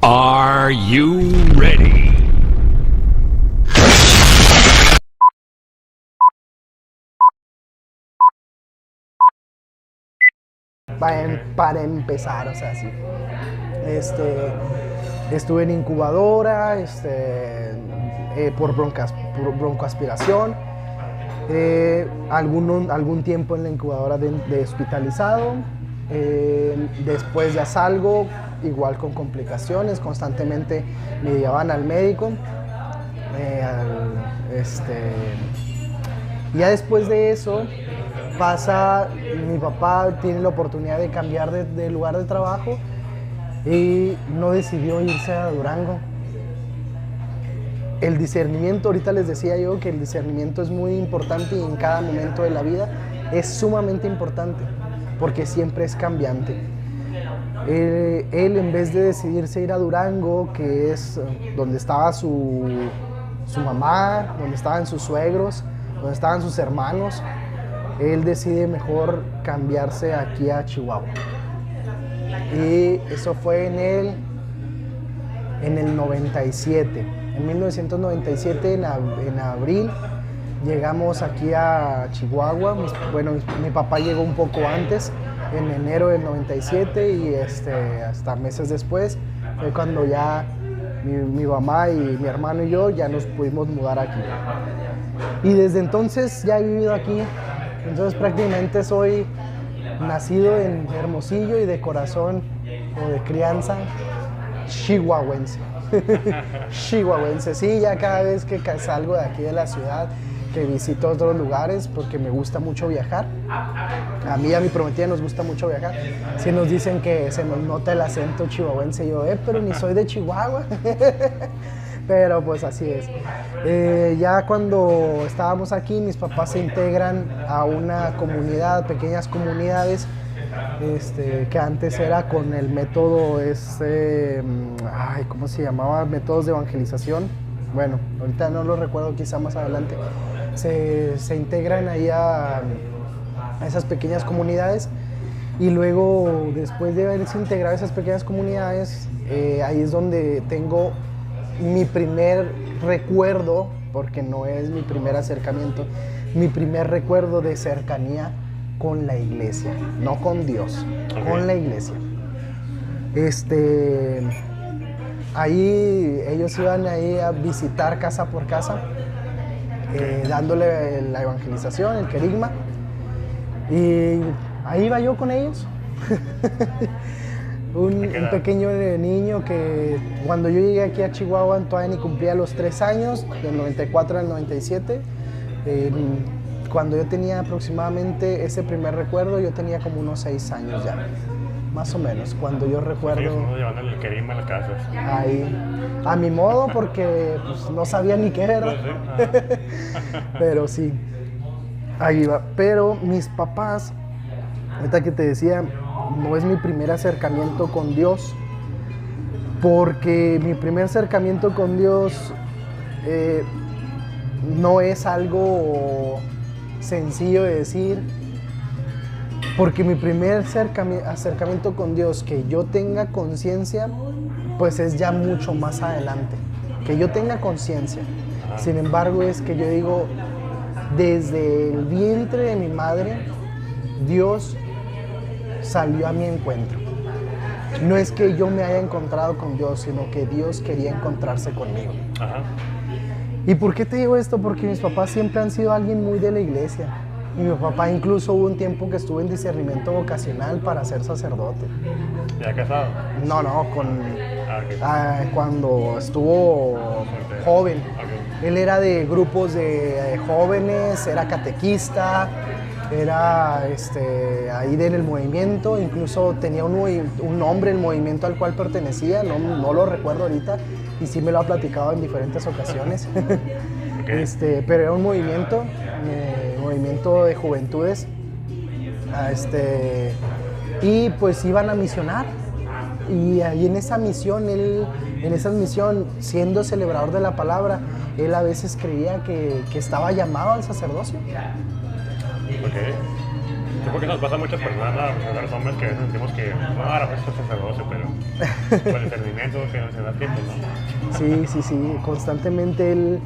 Are you ready? Para empezar, o sea, sí. Estuve en incubadora, por broncoaspiración, algún tiempo en la incubadora de hospitalizado, después ya salgo, igual con complicaciones, constantemente me llevaban al médico, y ya después de eso mi papá tiene la oportunidad de cambiar de lugar de trabajo y no decidió irse a Durango. El discernimiento, ahorita les decía yo que el discernimiento es muy importante y en cada momento de la vida es sumamente importante porque siempre es cambiante. Él en vez de decidirse ir a Durango, que es donde estaba su mamá, donde estaban sus suegros, donde estaban sus hermanos, él decide mejor cambiarse aquí a Chihuahua. Y eso fue en el 97. En 1997, en abril, llegamos aquí a Chihuahua. Mi papá llegó un poco antes, en enero del 97, y hasta meses después fue cuando ya mi mamá y mi hermano y yo ya nos pudimos mudar aquí. Y desde entonces ya he vivido aquí. Entonces prácticamente soy nacido en Hermosillo y de corazón o de crianza chihuahuense. Chihuahuense, sí, ya cada vez que salgo de aquí de la ciudad, que visito otros lugares, porque me gusta mucho viajar. A mí y a mi prometida nos gusta mucho viajar. Si nos dicen que se nos nota el acento chihuahuense, yo, pero ni soy de Chihuahua. Pero pues así es. Ya cuando estábamos aquí, mis papás se integran a una comunidad, pequeñas comunidades, que antes era con el método, ¿cómo se llamaba? Métodos de evangelización. Bueno, ahorita no lo recuerdo, quizá más adelante. Se integran ahí a esas pequeñas comunidades y luego, después de haberse integrado a esas pequeñas comunidades, ahí es donde tengo mi primer recuerdo, porque no es mi primer acercamiento, mi primer recuerdo de cercanía con la iglesia, no con Dios, con la iglesia. Ahí ellos iban ahí a visitar casa por casa, dándole la evangelización, el querigma, y ahí iba yo con ellos. Un pequeño niño que cuando yo llegué aquí a Chihuahua todavía ni cumplía los 3 años, del 94 al 97. Cuando yo tenía aproximadamente ese primer recuerdo, yo tenía como unos 6 años ya, más o menos, cuando yo recuerdo. Llevando el querigma a la casa. Ahí, a mi modo, porque pues, no sabía ni qué era. Pero sí, ahí iba. Pero mis papás, ahorita que te decía, no es mi primer acercamiento con Dios, porque mi primer acercamiento con Dios no es algo sencillo de decir, porque mi primer acercamiento con Dios, que yo tenga conciencia, pues es ya mucho más adelante, que yo tenga conciencia. Sin embargo, es que yo digo, desde el vientre de mi madre, Dios salió a mi encuentro. No es que yo me haya encontrado con Dios, sino que Dios quería encontrarse conmigo. Ajá. ¿Y por qué te digo esto? Porque mis papás siempre han sido alguien muy de la iglesia. Y mi papá incluso hubo un tiempo que estuvo en discernimiento vocacional para ser sacerdote. ¿Ya casado? No, cuando estuvo joven. Okay. Él era de grupos de jóvenes, era catequista, era ahí del movimiento, incluso tenía un nombre, el movimiento al cual pertenecía, no lo recuerdo ahorita, y sí me lo ha platicado en diferentes ocasiones. Okay. Pero era un movimiento de juventudes, y pues iban a misionar, y ahí en esa misión, siendo celebrador de la palabra, él a veces creía que estaba llamado al sacerdocio. Okay. Supongo que nos pasa a muchas personas, a los hombres, que a veces sentimos que no, ahora pues esto es sacerdocio, pero con el discernimiento que nos da tiempo, ¿no? Sí, constantemente él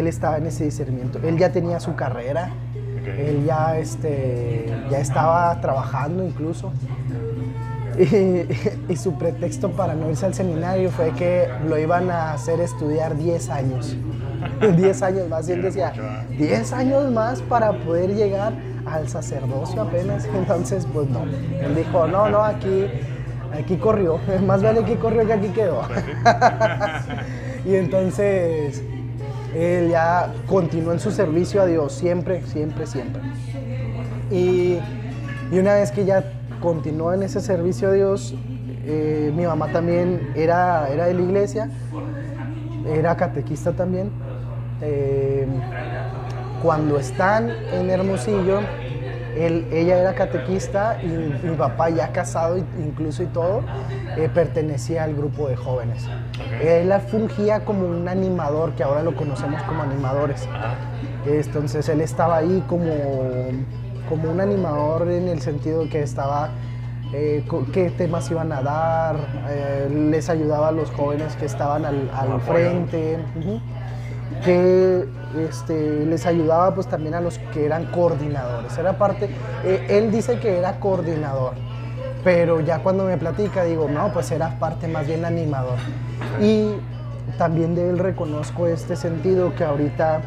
estaba en ese discernimiento. Él ya tenía su carrera, Okay. él ya estaba trabajando incluso. Y su pretexto para no irse al seminario fue que lo iban a hacer estudiar 10 años. 10 años más. Y él decía, 10 años más para poder llegar al sacerdocio apenas. Entonces, pues no. Él dijo, no, aquí corrió. Más vale que corrió que aquí quedó. Y entonces, él ya continuó en su servicio a Dios, siempre. Y una vez que ya continuó en ese servicio a Dios, mi mamá también era de la iglesia, era catequista también. Cuando están en Hermosillo, ella era catequista y mi papá, ya casado incluso y todo, pertenecía al grupo de jóvenes. Okay. Él fungía como un animador, que ahora lo conocemos como animadores. Entonces él estaba ahí como un animador, en el sentido que estaba, qué temas iban a dar, les ayudaba a los jóvenes que estaban al frente, que les ayudaba pues también a los que eran coordinadores. Era parte, él dice que era coordinador, pero ya cuando me platica digo, no, pues era parte más bien animador. Y también de él reconozco este sentido que ahorita,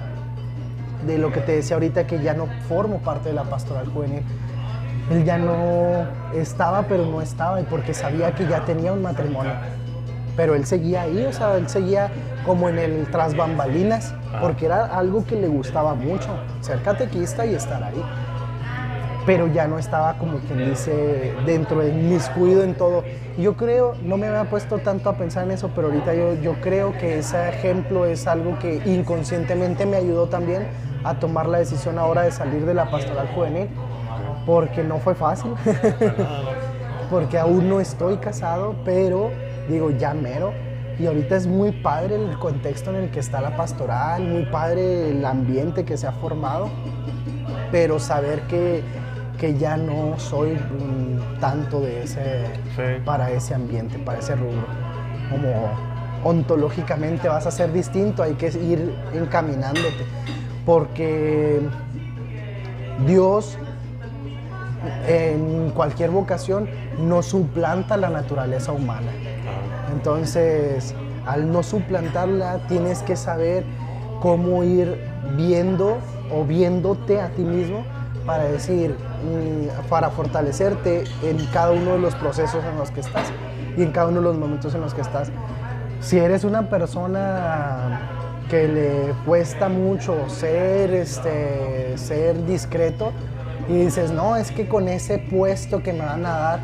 de lo que te decía ahorita, que ya no formo parte de la pastoral juvenil. Él ya no estaba, pero no estaba, y porque sabía que ya tenía un matrimonio. Pero él seguía ahí, o sea, él seguía como en el tras bambalinas, porque era algo que le gustaba mucho, ser catequista y estar ahí. Pero ya no estaba, como quien dice, dentro de inmiscuido en todo. Y yo creo, no me había puesto tanto a pensar en eso, pero ahorita yo creo que ese ejemplo es algo que inconscientemente me ayudó también a tomar la decisión ahora de salir de la pastoral juvenil, porque no fue fácil, porque aún no estoy casado, pero digo, ya mero. Y ahorita es muy padre el contexto en el que está la pastoral, muy padre el ambiente que se ha formado, pero saber que ya no soy tanto de para ese ambiente, para ese rubro. Como ontológicamente vas a ser distinto, hay que ir encaminándote, porque Dios en cualquier vocación no suplanta la naturaleza humana. Entonces, al no suplantarla, tienes que saber cómo ir viendo o viéndote a ti mismo para decir, para fortalecerte en cada uno de los procesos en los que estás y en cada uno de los momentos en los que estás. Si eres una persona que le cuesta mucho ser discreto y dices, no, es que con ese puesto que me van a dar,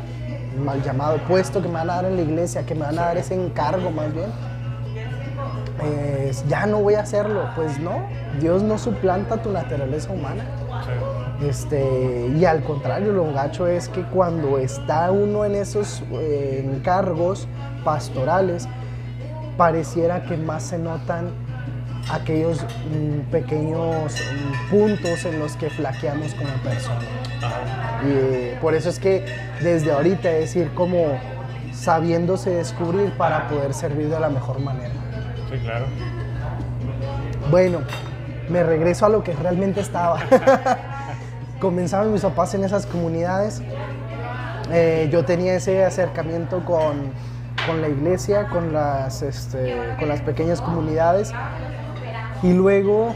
mal llamado puesto que me van a dar en la iglesia, que me van a dar ese encargo más bien, ya no voy a hacerlo. Pues no, Dios no suplanta tu naturaleza humana. Y al contrario, lo gacho es que cuando está uno en esos encargos pastorales, pareciera que más se notan aquellos pequeños puntos en los que flaqueamos como persona. Y por eso es que desde ahorita es ir como sabiéndose descubrir para poder servir de la mejor manera. Sí, claro. Bueno, me regreso a lo que realmente estaba. Comenzaban mis papás en esas comunidades. Yo tenía ese acercamiento con la iglesia, con las pequeñas comunidades. Y luego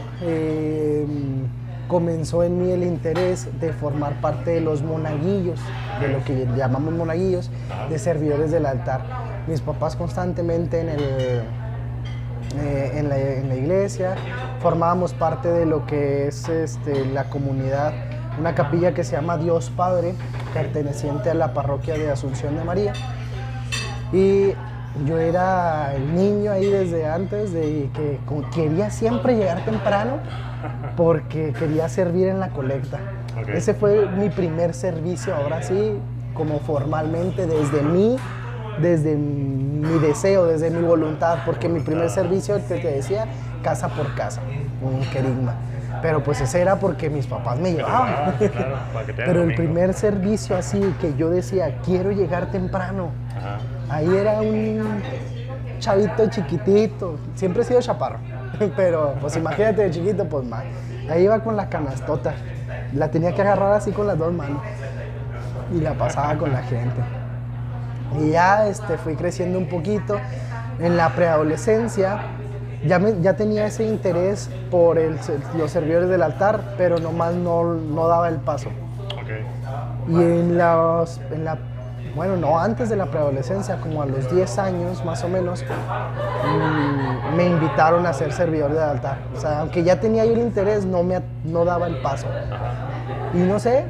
comenzó en mí el interés de formar parte de los monaguillos, de lo que llamamos monaguillos, de servidores del altar. Mis papás constantemente en la iglesia formábamos parte de lo que es la comunidad, una capilla que se llama Dios Padre, perteneciente a la parroquia de Asunción de María. Y yo era el niño ahí desde antes, de que quería siempre llegar temprano porque quería servir en la colecta. Okay. Ese fue mi primer servicio, ahora sí, como formalmente, desde mi deseo, desde mi voluntad, porque mi primer servicio, te decía, casa por casa, un querigma. Pero pues ese era porque mis papás me llevaban. Ah, claro, para que te den Pero el domingo. primer servicio así que yo decía, quiero llegar temprano. Ajá. Ahí era un chavito chiquitito. Siempre he sido chaparro. Pero pues imagínate de chiquito, pues más. Ahí iba con la canastota. La tenía que agarrar así con las dos manos. Y la pasaba con la gente. Y ya fui creciendo un poquito. En la preadolescencia ya tenía ese interés por los servidores del altar, pero nomás no daba el paso. Ok. Y bueno, no antes de la preadolescencia, como a los 10 años más o menos, me invitaron a ser servidor del altar. O sea, aunque ya tenía yo el interés, no daba el paso. Y no sé,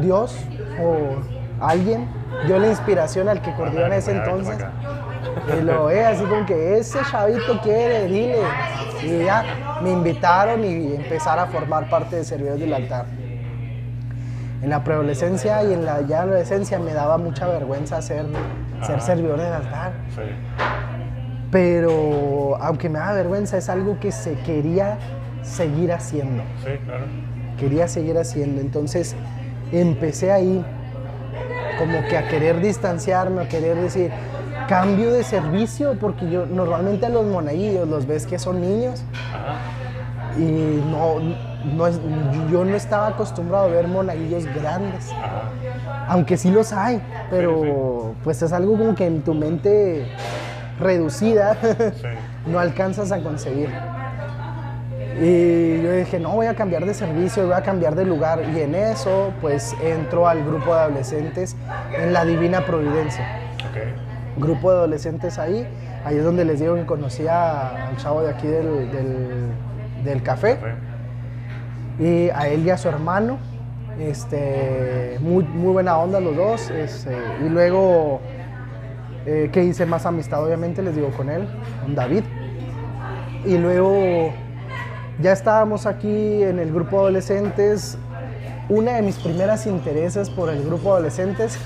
Dios o alguien dio la inspiración al que coordinó en ese entonces. Y lo ve así como que ese chavito quiere, dile. Y ya me invitaron y empezar a formar parte de servidores del altar. En la preadolescencia y en la ya adolescencia me daba mucha vergüenza ser servidor del altar. Sí. Pero aunque me daba vergüenza, es algo que se quería seguir haciendo. Sí, claro. Quería seguir haciendo. Entonces empecé ahí como que a querer distanciarme, a querer decir, cambio de servicio, porque yo normalmente a los monaguillos los ves que son niños. Ajá. Y yo no estaba acostumbrado a ver monaguillos grandes, Ajá. aunque sí los hay, pero Sí. pues es algo como que en tu mente reducida Sí. no alcanzas a concebir. Y yo dije, no, voy a cambiar de servicio, voy a cambiar de lugar. Y en eso, pues entro al grupo de adolescentes en la Divina Providencia. Ok. Grupo de adolescentes ahí es donde les digo que conocí al chavo de aquí del café. Y a él y a su hermano, muy buena onda los dos, y luego que hice más amistad obviamente, les digo con él, con David, y luego ya estábamos aquí en el grupo de adolescentes. Una de mis primeras intereses por el grupo de adolescentes,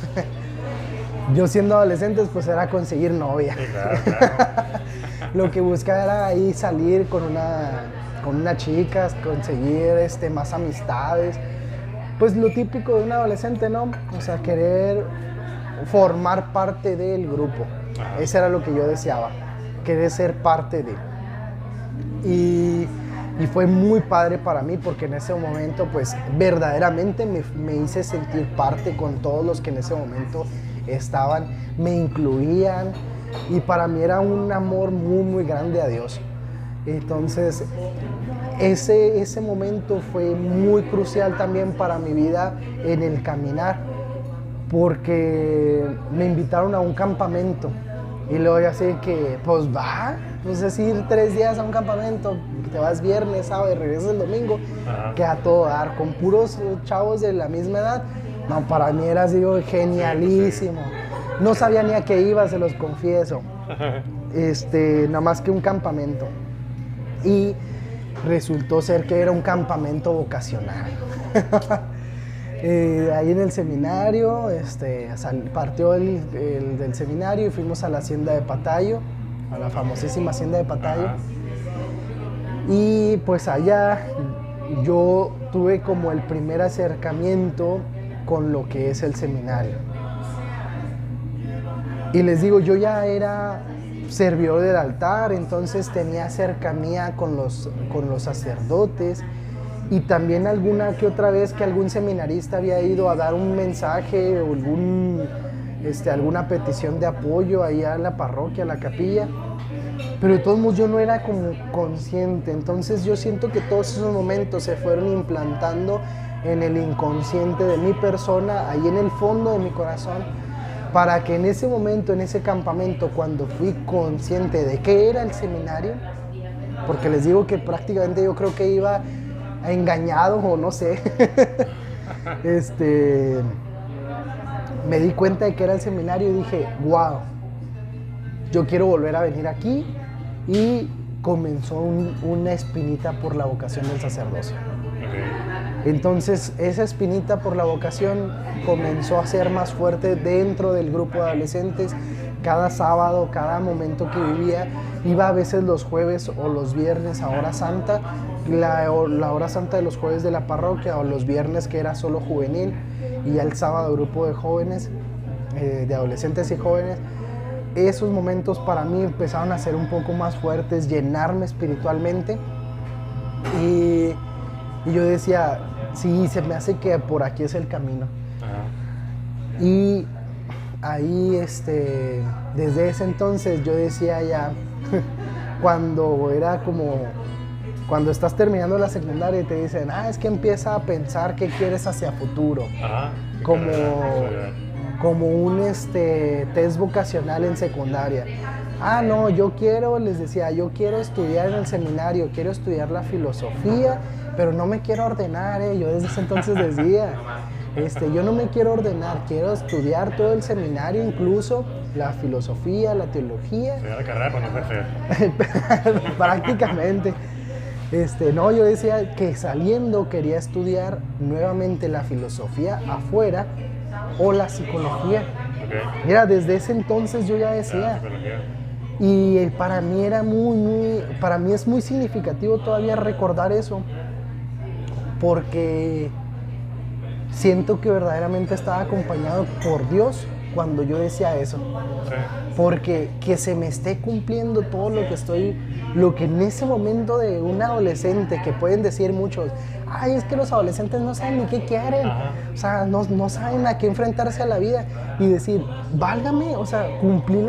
yo siendo adolescentes, pues era conseguir novia. Sí, claro. Lo que buscaba era ahí salir con una chica, conseguir más amistades. Pues lo típico de un adolescente, ¿no? O sea, querer formar parte del grupo. Ajá. Eso era lo que yo deseaba, querer ser parte de. Y fue muy padre para mí porque en ese momento, pues verdaderamente me hice sentir parte con todos los que en ese momento estaban, me incluían, y para mí era un amor muy, muy grande a Dios. Entonces, ese momento fue muy crucial también para mi vida en el caminar, porque me invitaron a un campamento y luego ya sé que, pues va, pues es ir 3 días a un campamento, te vas viernes, sábado y regresas el domingo, Ajá. que a todo dar, con puros chavos de la misma edad. No, para mí era así, genialísimo. No sabía ni a qué iba, se los confieso. Nada más que un campamento. Y resultó ser que era un campamento vocacional. Ahí en el seminario, partió del seminario y fuimos a la hacienda de Patayo, a la famosísima hacienda de Patayo. Ajá. Y pues allá yo tuve como el primer acercamiento con lo que es el seminario. Y les digo, yo ya era servidor del altar, entonces tenía cercanía con los sacerdotes, y también alguna que otra vez que algún seminarista había ido a dar un mensaje o alguna petición de apoyo ahí a la parroquia, a la capilla, pero de todos modos yo no era como consciente. Entonces yo siento que todos esos momentos se fueron implantando en el inconsciente de mi persona, ahí en el fondo de mi corazón, para que en ese momento, en ese campamento, cuando fui consciente de qué era el seminario, porque les digo que prácticamente yo creo que iba engañado o no sé, me di cuenta de que era el seminario y dije, wow, yo quiero volver a venir aquí, y comenzó una espinita por la vocación del sacerdocio. Okay. Entonces esa espinita por la vocación comenzó a ser más fuerte dentro del grupo de adolescentes, cada sábado, cada momento que vivía. Iba a veces los jueves o los viernes a hora santa, la hora santa de los jueves de la parroquia, o los viernes que era solo juvenil, y ya el sábado grupo de jóvenes, de adolescentes y jóvenes. Esos momentos para mí empezaron a ser un poco más fuertes, llenarme espiritualmente, y yo decía, sí, se me hace que por aquí es el camino. Ajá. Y ahí, desde ese entonces yo decía ya, cuando estás terminando la secundaria y te dicen, es que empieza a pensar qué quieres hacia futuro. Ajá. Como un test vocacional en secundaria. No, les decía, yo quiero estudiar en el seminario, quiero estudiar la filosofía, pero no me quiero ordenar, Yo desde ese entonces decía, yo no me quiero ordenar, quiero estudiar todo el seminario, incluso la filosofía, la teología. Estudiar la carrera para no ser feo. Prácticamente. No, yo decía que saliendo quería estudiar nuevamente la filosofía afuera o la psicología. Okay. Mira, desde ese entonces yo ya decía. Y para mí era para mí es muy significativo todavía recordar eso, porque siento que verdaderamente estaba acompañado por Dios cuando yo decía eso. Sí. Porque que se me esté cumpliendo todo lo que en ese momento de un adolescente, que pueden decir muchos, es que los adolescentes no saben ni qué quieren. Ajá. O sea, no saben a qué enfrentarse a la vida, y decir, válgame, o sea, cumplir